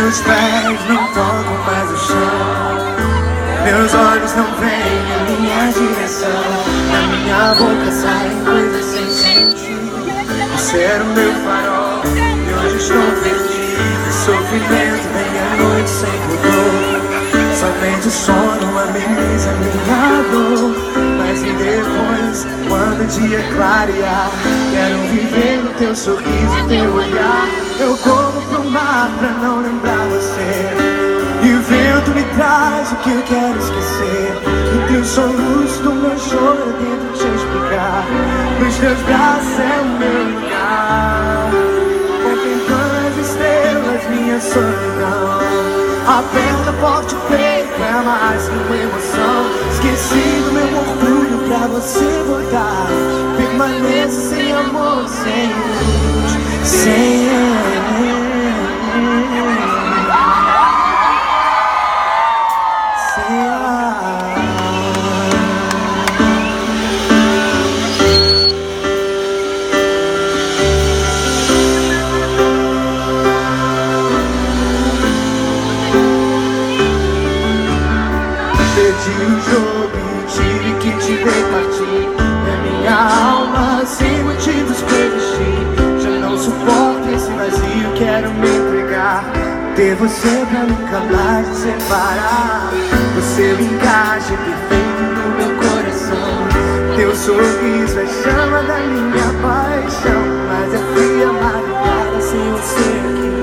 Meus pés não tocam mais o chão, meus olhos não veem a minha direção. Da minha boca saem coisas sem sentido. Você era o meu farol e hoje estou perdido. Sofrimento vem à noite sem pudor. Somente o sono ameniza minha dor. Mas e depois, quando o dia clarear, quero viver no teu sorriso, teu olhar. Eu corro pro mar pra não lembrar você, e o vento me traz o que eu quero esquecer. Entre os soluços do meu choro eu tento te explicar. Nos teus braços é o meu lugar, contemplando as estrelas, minha solidão. Aperta forte o peito, é mais que uma emoção. Esqueci do meu orgulho pra você voltar. Permaneça sem amor, sem luz, sem perdi o jogo e tive que te ver partir. É minha alma sem motivos pra existir. Já não suporto esse vazio, quero me entregar. Ter você pra nunca mais te separar. O seu encaixe perfeito no meu coração. Teu sorriso é chama da minha paixão. Mas é fria madrugada sem você aqui.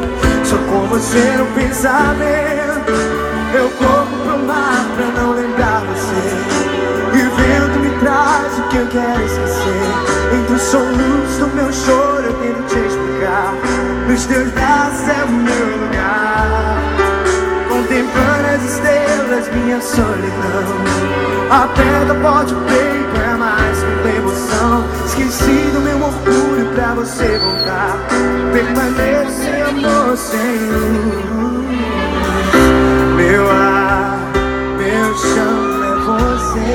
Só com você no pensamento. Eu corro pro mar pra não lembrar você, e o vento me traz o que eu quero esquecer. Entre os soluços do meu choro eu tento te explicar. Nos teus braços é o meu lugar, contemplando as estrelas, minha solidão. Aperta forte o peito, é mais que uma emoção. Esqueci do meu orgulho pra você voltar. Permaneço sem amor, sem luz. Meu ar, meu chão é você.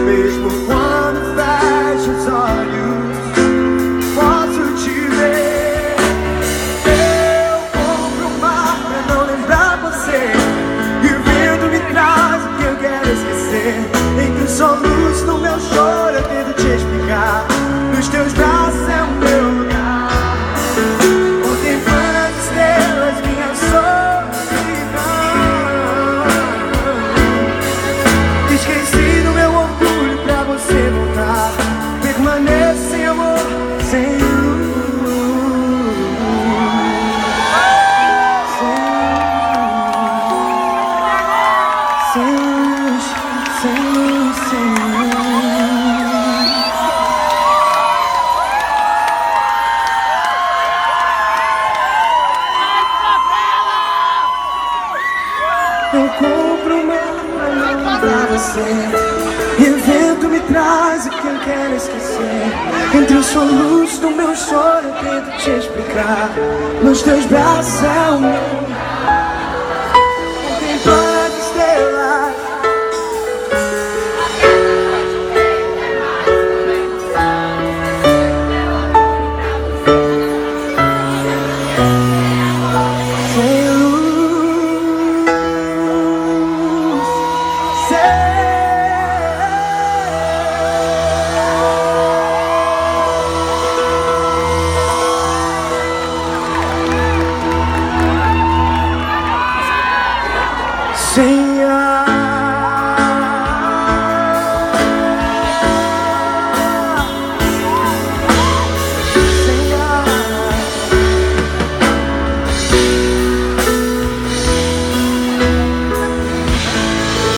Mesmo quando fecho os olhos, posso te ver. Eu vou pro mar pra não lembrar você, e o vento me traz o que eu quero esquecer. Entre os soluços do meu choro eu tento te explicar. Nos teus braços é o meu lugar, contemplando as estrelas, minha solidão. Esqueci do meu orgulho pra você voltar. Permaneço sem amor, sem luz, sem luz, sem luz, sem luz. Eu compro o mar pra não lembrar você, e o vento me traz o que eu quero esquecer. Entre os soluços do meu choro eu tento te explicar. Nos teus braços é o meu lugar, contemplando as estrelas. Sem luz, sem